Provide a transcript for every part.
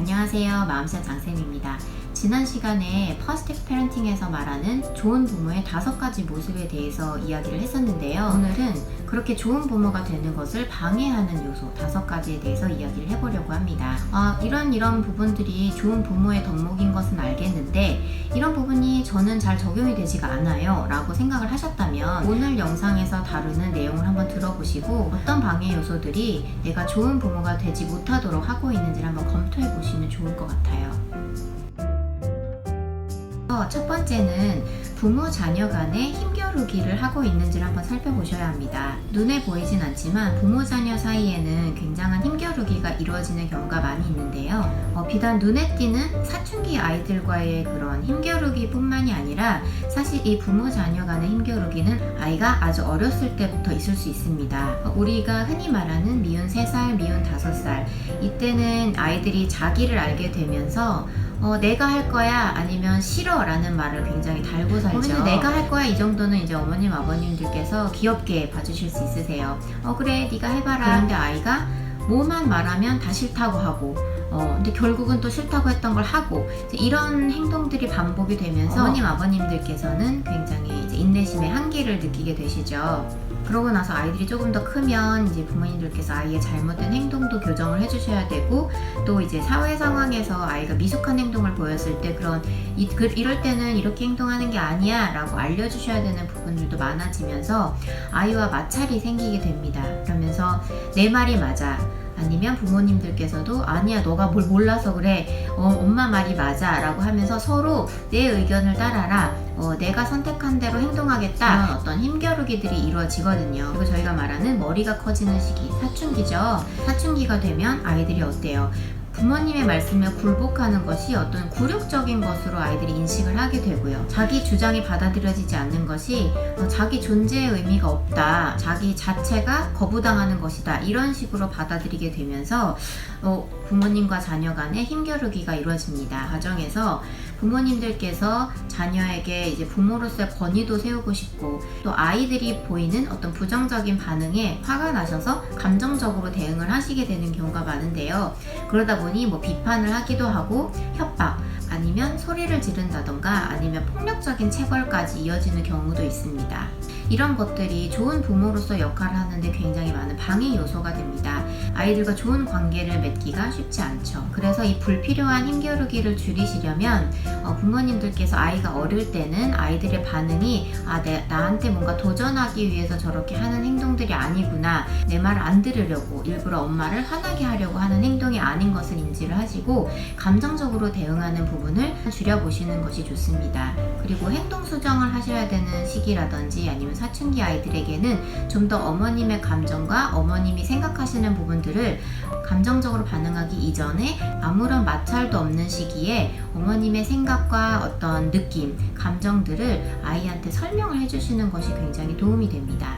안녕하세요. 마음씨와 장쌤입니다. 지난 시간에 퍼스펙트 패런팅에서 말하는 좋은 부모의 5가지 모습에 대해서 이야기를 했었는데요. 오늘은 그렇게 좋은 부모가 되는 것을 방해하는 요소 5가지에 대해서 이야기를 해보려고 합니다. 이런 부분들이 좋은 부모의 덕목인 것은 알겠는데 이런 부분이 저는 잘 적용이 되지가 않아요 라고 생각을 하셨다면 오늘 영상에서 다루는 내용을 한번 들어보시고 어떤 방해 요소들이 내가 좋은 부모가 되지 못하도록 하고 있는지를 한번 검토해 보시면 좋을 것 같아요. 첫 번째는 부모 자녀 간의 힘겨루기를 하고 있는지를 한번 살펴보셔야 합니다. 눈에 보이진 않지만 부모 자녀 사이에는 굉장한 힘겨루기가 이루어지는 경우가 많이 있는데요. 비단 눈에 띄는 사춘기 아이들과의 그런 힘겨루기 뿐만이 아니라 사실 이 부모 자녀 간의 힘겨루기는 아이가 아주 어렸을 때부터 있을 수 있습니다. 우리가 흔히 말하는 미운 3살, 미운 5살 이때는 아이들이 자기를 알게 되면서 내가 할 거야 아니면 싫어 라는 말을 굉장히 달고 살죠. 근데 내가 할 거야 이 정도는 이제 어머님 아버님들께서 귀엽게 봐주실 수 있으세요. 그래 네가 해봐라. 그런데 아이가 뭐만 말하면 다 싫다고 하고 근데 결국은 또 싫다고 했던 걸 하고 이런 행동들이 반복이 되면서 어머님 아버님들께서는 굉장히 이제 인내심의 한계를 느끼게 되시죠. 그러고 나서 아이들이 조금 더 크면 이제 부모님들께서 아이의 잘못된 행동도 교정을 해주셔야 되고 또 이제 사회 상황에서 아이가 미숙한 행동을 보였을 때 이럴 때는 이렇게 행동하는 게 아니야 라고 알려주셔야 되는 부분들도 많아지면서 아이와 마찰이 생기게 됩니다. 그러면서 내 말이 맞아 아니면 부모님들께서도 아니야 너가 뭘 몰라서 그래 엄마 말이 맞아 라고 하면서 서로 내 의견을 따라라 내가 선택한 대로 행동하겠다 이런 어떤 힘겨루기들이 이루어지거든요. 그리고 저희가 말하는 머리가 커지는 시기 사춘기죠. 사춘기가 되면 아이들이 어때요? 부모님의 말씀에 굴복하는 것이 어떤 굴욕적인 것으로 아이들이 인식을 하게 되고요. 자기 주장이 받아들여지지 않는 것이 자기 존재의 의미가 없다. 자기 자체가 거부당하는 것이다. 이런 식으로 받아들이게 되면서 부모님과 자녀 간의 힘겨루기가 이루어집니다. 가정에서 부모님들께서 자녀에게 이제 부모로서의 권위도 세우고 싶고 또 아이들이 보이는 어떤 부정적인 반응에 화가 나셔서 감정적으로 대응을 하시게 되는 경우가 많은데요. 그러다 보니 비판을 하기도 하고 협박 아니면 소리를 지른다던가 아니면 폭력적인 체벌까지 이어지는 경우도 있습니다. 이런 것들이 좋은 부모로서 역할을 하는데 굉장히 많은 방해 요소가 됩니다. 아이들과 좋은 관계를 맺기가 쉽지 않죠. 그래서 이 불필요한 힘겨루기를 줄이시려면 부모님들께서 아이가 어릴 때는 아이들의 반응이 나한테 뭔가 도전하기 위해서 저렇게 하는 행동들이 아니구나 내 말을 안 들으려고 일부러 엄마를 화나게 하려고 하는 행동이 아닌 것을 인지를 하시고 감정적으로 대응하는 부분을 줄여보시는 것이 좋습니다. 그리고 행동 수정을 하셔야 되는 시기라든지 아니면 사춘기 아이들에게는 좀 더 어머님의 감정과 어머님이 생각하시는 부분들을 감정적으로 반응하기 이전에 아무런 마찰도 없는 시기에 어머님의 생각과 어떤 느낌, 감정들을 아이한테 설명을 해주시는 것이 굉장히 도움이 됩니다.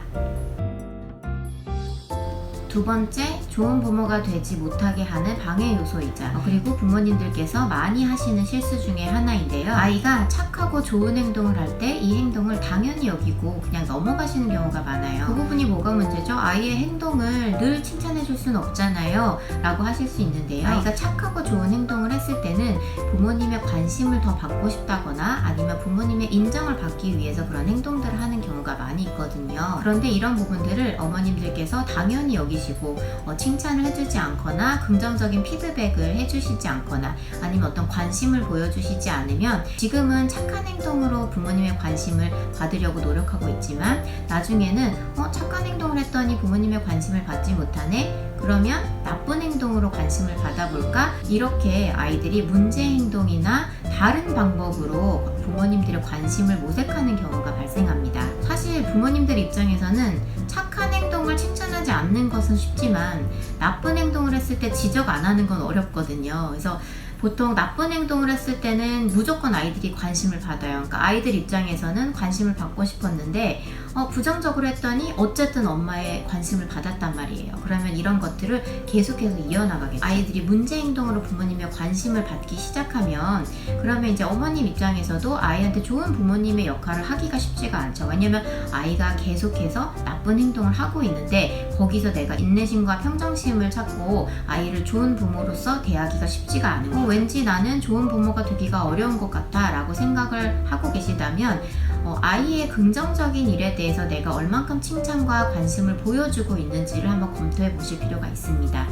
두 번째, 좋은 부모가 되지 못하게 하는 방해 요소이자 그리고 부모님들께서 많이 하시는 실수 중에 하나인데요. 아이가 착하고 좋은 행동을 할 때 이 행동을 당연히 여기고 그냥 넘어가시는 경우가 많아요. 그 부분이 뭐가 문제죠? 아이의 행동을 늘 칭찬해 줄 수는 없잖아요 라고 하실 수 있는데요. 아이가 착하고 좋은 행동을 했을 때는 부모님의 관심을 더 받고 싶다거나 아니면 부모님의 인정을 받기 위해서 그런 행동들을 하는 경우가 많이 있거든요. 그런데 이런 부분들을 어머님들께서 당연히 여기시고 칭찬을 해주지 않거나 긍정적인 피드백을 해주시지 않거나 아니면 어떤 관심을 보여주시지 않으면 지금은 착한 행동으로 부모님의 관심을 받으려고 노력하고 있지만 나중에는 착한 행동을 했더니 부모님의 관심을 받지 못하네? 그러면 나쁜 행동으로 관심을 받아볼까? 이렇게 아이들이 문제 행동이나 다른 방법으로 부모님들의 관심을 모색하는 경우가 발생합니다. 사실 부모님들 입장에서는 착한 행동을 칭찬하지 않는 것은 쉽지만 나쁜 행동을 했을 때 지적 안 하는 건 어렵거든요. 그래서 보통 나쁜 행동을 했을 때는 무조건 아이들이 관심을 받아요. 그러니까 아이들 입장에서는 관심을 받고 싶었는데 부정적으로 했더니 어쨌든 엄마의 관심을 받았단 말이에요. 그러면 이런 것들을 계속해서 이어나가겠죠. 아이들이 문제 행동으로 부모님의 관심을 받기 시작하면 그러면 이제 어머님 입장에서도 아이한테 좋은 부모님의 역할을 하기가 쉽지가 않죠. 왜냐면 아이가 계속해서 나쁜 행동을 하고 있는데 거기서 내가 인내심과 평정심을 찾고 아이를 좋은 부모로서 대하기가 쉽지가 않은 거예요. 왠지 나는 좋은 부모가 되기가 어려운 것 같아 라고 생각을 하고 계시다면 아이의 긍정적인 일에 대해서 내가 얼만큼 칭찬과 관심을 보여주고 있는지를 한번 검토해 보실 필요가 있습니다.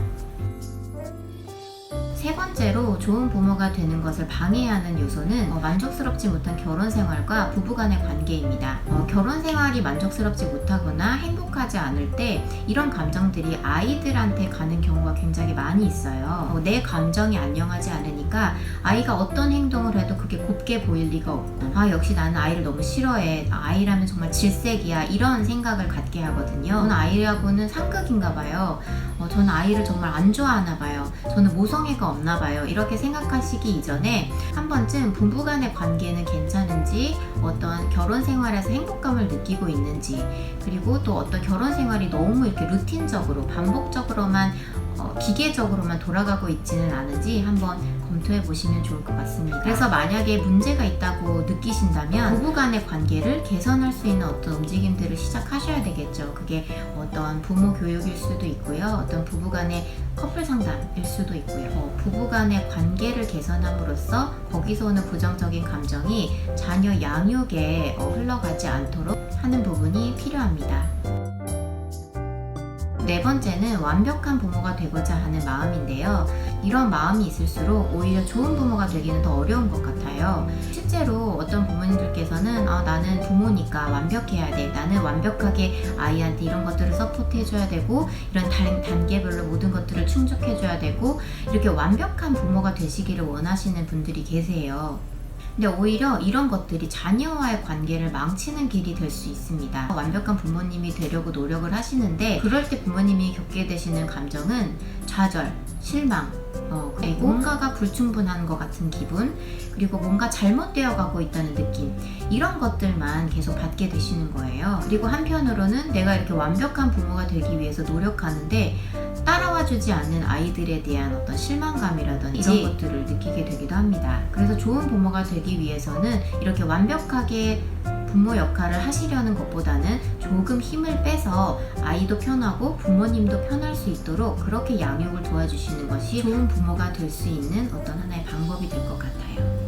세 번째로 좋은 부모가 되는 것을 방해하는 요소는 만족스럽지 못한 결혼 생활과 부부 간의 관계입니다. 결혼 생활이 만족스럽지 못하거나 행복하지 않을 때 이런 감정들이 아이들한테 가는 경우가 굉장히 많이 있어요. 내 감정이 안녕하지 않으니까 아이가 어떤 행동을 해도 그게 곱게 보일 리가 없고, 역시 나는 아이를 너무 싫어해, 아이라면 정말 질색이야, 이런 생각을 갖게 하거든요. 저는 아이하고는 상극인가 봐요. 저는 아이를 정말 안 좋아하나 봐요. 저는 모성애가 없나 봐요. 이렇게 생각하시기 이전에 한 번쯤 부부간의 관계는 괜찮은지, 어떤 결혼 생활에서 행복감을 느끼고 있는지, 그리고 또 어떤 결혼 생활이 너무 이렇게 루틴적으로 반복적으로만 기계적으로만 돌아가고 있지는 않은지 한번 검토해 보시면 좋을 것 같습니다. 그래서 만약에 문제가 있다고 느끼신다면 부부간의 관계를 개선할 수 있는 어떤 움직임들을 시작하셔야 되겠죠. 그게 어떤 부모 교육일 수도 있고요, 어떤 부부간의 커플 상담일 수도 있고요. 부부간의 관계를 개선함으로써 거기서 오는 부정적인 감정이 자녀 양육에 흘러가지 않도록 하는 부분이 필요합니다. 네 번째는 완벽한 부모가 되고자 하는 마음인데요. 이런 마음이 있을수록 오히려 좋은 부모가 되기는 더 어려운 것 같아요. 실제로 어떤 부모님들께서는 나는 부모니까 완벽해야 돼, 나는 완벽하게 아이한테 이런 것들을 서포트해줘야 되고, 이런 단계별로 모든 것들을 충족해줘야 되고, 이렇게 완벽한 부모가 되시기를 원하시는 분들이 계세요. 근데 오히려 이런 것들이 자녀와의 관계를 망치는 길이 될 수 있습니다. 완벽한 부모님이 되려고 노력을 하시는데, 그럴 때 부모님이 겪게 되시는 감정은 좌절, 실망, 그리고 뭔가가 불충분한 것 같은 기분, 그리고 뭔가 잘못되어 가고 있다는 느낌, 이런 것들만 계속 받게 되시는 거예요. 그리고 한편으로는 내가 이렇게 완벽한 부모가 되기 위해서 노력하는데 따라와주지 않는 아이들에 대한 어떤 실망감이라든지 이런 것들을 느끼게 되기도 합니다. 그래서 좋은 부모가 되기 위해서는 이렇게 완벽하게 부모 역할을 하시려는 것보다는 조금 힘을 빼서 아이도 편하고 부모님도 편할 수 있도록 그렇게 양육을 도와주시는 것이 좋은 부모가 될 수 있는 어떤 하나의 방법이 될 것 같아요.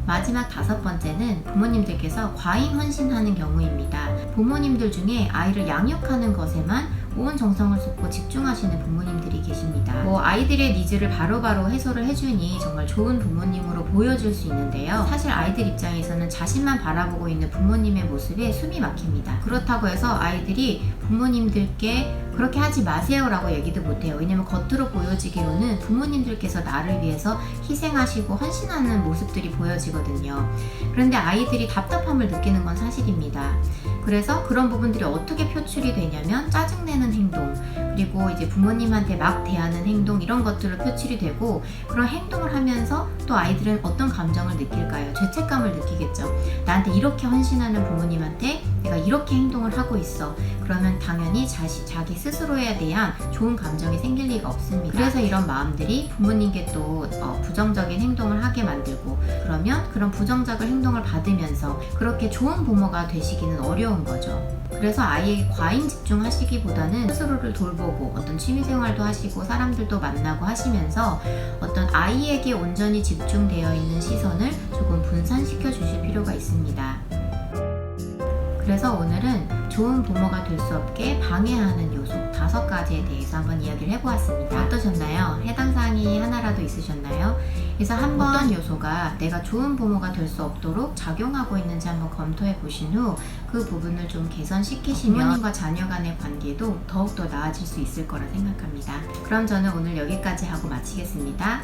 마지막 다섯 번째는 부모님들께서 과잉 헌신하는 경우입니다. 부모님들 중에 아이를 양육하는 것에만 온 정성을 쏟고 집중하시는 부모님들이 계십니다. 아이들의 니즈를 바로바로 해소를 해주니 정말 좋은 부모님으로 보여줄 수 있는데요. 사실 아이들 입장에서는 자신만 바라보고 있는 부모님의 모습에 숨이 막힙니다. 그렇다고 해서 아이들이 부모님들께 그렇게 하지 마세요 라고 얘기도 못해요. 왜냐면 겉으로 보여지기로는 부모님들께서 나를 위해서 희생하시고 헌신하는 모습들이 보여지거든요. 그런데 아이들이 답답함을 느끼는 건 사실입니다. 그래서 그런 부분들이 어떻게 표출이 되냐면 짜증내는 행동, 그리고 이제 부모님한테 막 대하는 행동, 이런 것들로 표출이 되고, 그런 행동을 하면서 또 아이들은 어떤 감정을 느낄까요? 죄책감을 느끼겠죠. 나한테 이렇게 헌신하는 부모님한테 내가 이렇게 행동을 하고 있어. 그러면 당연히 자기 스스로에 대한 좋은 감정이 생길 리가 없습니다. 그래서 이런 마음들이 부모님께 또 부정적인 행동을 하게 만들고, 그러면 그런 부정적인 행동을 받으면서 그렇게 좋은 부모가 되시기는 어려운 거죠. 그래서 아이에게 과잉 집중하시기보다는 스스로를 돌보고 어떤 취미생활도 하시고 사람들도 만나고 하시면서 어떤 아이에게 온전히 집중되어 있는 시선을 조금 분산시켜 주실 필요가 있습니다. 그래서 오늘은 좋은 부모가 될 수 없게 방해하는 요소 5가지에 대해서 한번 이야기를 해보았습니다. 어떠셨나요? 해당 사항이 하나라도 있으셨나요? 그래서 한번 어떤 요소가 내가 좋은 부모가 될 수 없도록 작용하고 있는지 한번 검토해 보신 후 그 부분을 좀 개선시키시면 부모님과 자녀 간의 관계도 더욱더 나아질 수 있을 거라 생각합니다. 그럼 저는 오늘 여기까지 하고 마치겠습니다.